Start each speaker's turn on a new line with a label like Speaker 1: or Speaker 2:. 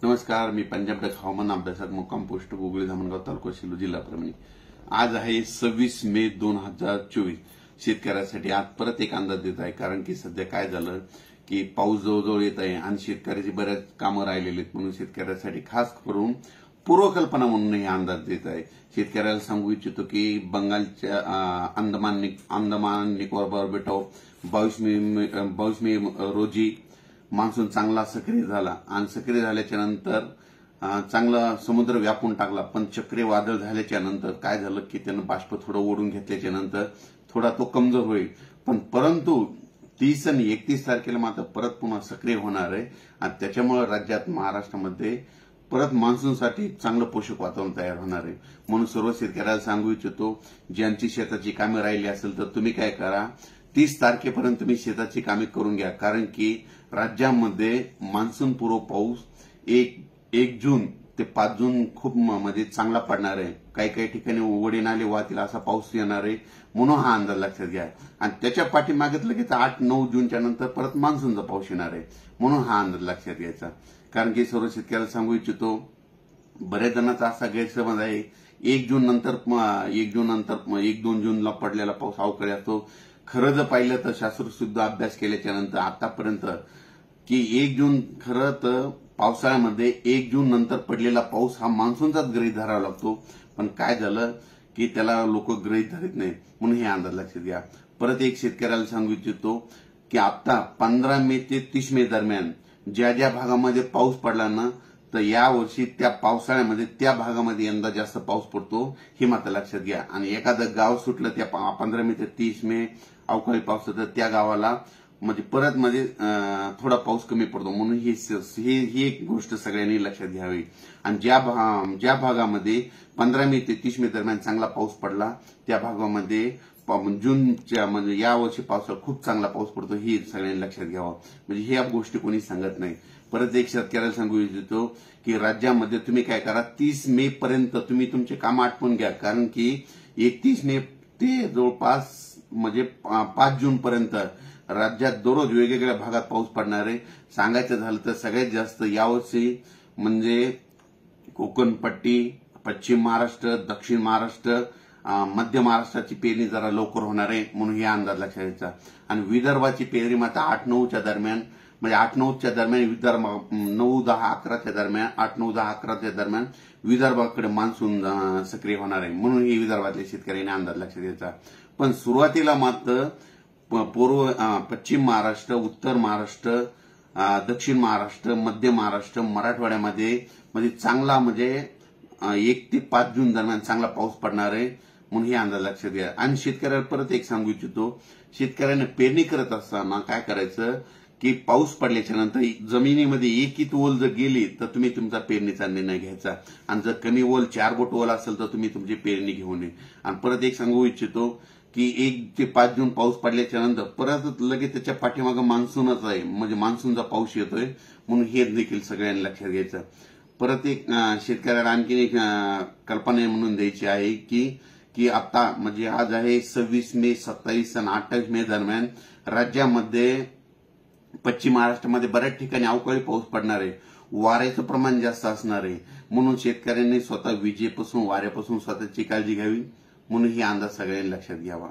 Speaker 1: नमस्कार, मी पंजाब डक हवामान अभ्यासक मुक्काम पोस्ट गुगळी धामणगाव तालुका शिलो जिल्हा परभणी। आज आहे 26 मे 2024। शेतकऱ्यासाठी आज परत एक अंदाज देत आहे, कारण की सध्या काय झालं की पाऊस जवळजवळ येत आहे आणि शेतकऱ्याची बऱ्याच कामं राहिलेली आहेत, म्हणून शेतकऱ्यासाठी खास करून पूर्वकल्पना म्हणून हे अंदाज देत आहे। शेतकऱ्याला सांगू इच्छितो की बंगालच्या अंदमान निकोबार बेटावर 22 मे रोजी मान्सून चांगला सक्रिय झाला आणि सक्रिय झाल्याच्या नंतर चांगला समुद्र व्यापून टाकला। पण चक्रीवादळ झाल्याच्या नंतर काय झालं की त्यानं बाष्प थोडं ओढून घेतल्याच्या नंतर थोडा तो कमजोर होईल, पण परंतु 30 आणि 31 तारखेला मात्र परत पुन्हा सक्रिय होणार आहे आणि त्याच्यामुळे राज्यात महाराष्ट्रामध्ये परत मान्सूनसाठी चांगलं पोषक वातावरण तयार होणार आहे। म्हणून सर्व शेतकऱ्याला सांगू इच्छितो, ज्यांची शेताची कामे राहिली असेल तर तुम्ही काय करा, 30 तारखेपर्यंत तुम्ही शेताची कामे करून घ्या, कारण की राज्यामध्ये मान्सून पूर्व पाऊस 1 जून ते 5 जून खूप म्हणजे चांगला पडणार आहे। काही ठिकाणी ओढे नाले वाहतील असा पाऊस येणार आहे, म्हणून हा अंदाज लक्षात घ्या। आणि त्याच्या पाठीमागे लगेच 8-9 जूनच्या नंतर परत मान्सूनचा पाऊस येणार आहे, म्हणून हा अंदाज लक्षात घ्यायचा। कारण की सर्व शेतकऱ्याला सांगू इच्छितो, बऱ्याच जणांचा असा गैरसमज आहे 1 जून नंतर 1-2 जूनला पडलेला पाऊस अवकाळी असतो। खरं जर पाहिलं तर शास्त्रशुद्ध अभ्यास केल्याच्या नंतर आतापर्यंत की 1 जून खरं तर पावसाळ्यामध्ये 1 जून नंतर पडलेला पाऊस हा मान्सूनचाच गृहीत धरावा लागतो, पण काय झालं की त्याला लोक गृहीत धरत नाही, म्हणून हे अंदाज लक्षात घ्या। परत एक शेतकऱ्याला सांगू इच्छितो की आता 15 मे ते 30 मे दरम्यान ज्या भागामध्ये पाऊस पडला ना, तर या वर्षी त्या पावसाळ्यामध्ये त्या भागामध्ये यंदा जास्त पाऊस पडतो, हे मात्र लक्षात घ्या। आणि एखादं गाव सुटलं त्या 15 मे ते 30 मे अवकाळी पाऊस तर त्या गावाला म्हणजे परत थोडा पाऊस कमी पडतो, म्हणून ही एक गोष्ट सगळ्यांनी लक्षात घ्यावी। आणि ज्या भागामध्ये 15 मे ते 30 मे दरम्यान चांगला पाऊस पडला त्या भागामध्ये जूनच्या म्हणजे या वर्षी पावसाळा खूप चांगला पाऊस पडतो, हे सगळ्यांनी लक्षात घ्यावं। म्हणजे ह्या गोष्टी कोणी सांगत नाही। परत एक शेतकऱ्याला सांगू इच्छितो की राज्यामध्ये तुम्ही काय करा, 30 मे पर्यंत तुम्ही तुमचे काम आटपून घ्या, कारण की 31 मे ते जवळपास म्हणजे 5 जून पर्यंत राज्यात दररोज वेगवेगळ्या भागात पाऊस पडणार आहे। सांगायचं झालं तर सगळ्यात जास्त यावर्षी म्हणजे कोकणपट्टी, पश्चिम महाराष्ट्र, दक्षिण महाराष्ट्र, मध्य महाराष्ट्राची पेरणी जरा लवकर होणार आहे, म्हणून हे अंदाज लक्षात घ्यायचा। आणि विदर्भाची पेरणी मात्र 8-9च्या दरम्यान, म्हणजे 8-9च्या दरम्यान विदर्भ 9-10-11च्या दरम्यान 8-9-10-11च्या दरम्यान विदर्भाकडे मान्सून सक्रिय होणार आहे, म्हणून हे विदर्भातल्या शेतकऱ्यांनी अंदाज लक्षात घ्यायचा। पण सुरुवातीला मात्र पश्चिम महाराष्ट्र, उत्तर महाराष्ट्र, दक्षिण महाराष्ट्र, मध्य महाराष्ट्र, मराठवाड्यामध्ये म्हणजे चांगला म्हणजे 1 ते 5 जून दरम्यान चांगला पाऊस पडणार आहे, म्हणून हे अंदाज लक्षात घ्या। आणि शेतकऱ्याला परत एक सांगू इच्छितो, शेतकऱ्यांना पेरणी करत असताना काय करायचं की पाऊस पडल्याच्या नंतर जमिनीमध्ये एक ओल जर गेली तर तुम्ही तुमचा पेरणीचा निर्णय घ्यायचा, आणि जर कमी ओल 4 बोट ओल असेल तर तुम्ही तुमची पेरणी घेऊ नये। आणि परत एक सांगू इच्छितो की 1 ते 5 जून पाऊस पडल्याच्या नंतर परत लगेच त्याच्या पाठीमागे मान्सूनच आहे, म्हणजे मान्सूनचा पाऊस येतोय, म्हणून हे देखील सगळ्यांनी लक्षात घ्यायचं। परत एक शेतकऱ्याला आणखी एक कल्पना म्हणून द्यायची आहे की आता म्हणजे आज आहे 26 मे, 27 आणि 28 मे दरम्यान राज्यामध्ये पश्चिम महाराष्ट्रामध्ये बऱ्याच ठिकाणी अवकाळी पाऊस पडणार आहे, वाऱ्याचं प्रमाण जास्त असणार आहे, म्हणून शेतकऱ्यांनी स्वतः विजेपासून वाऱ्यापासून स्वतःची काळजी घ्यावी, म्हणून ही अंदाज सगळ्यांनी लक्षात घ्यावा।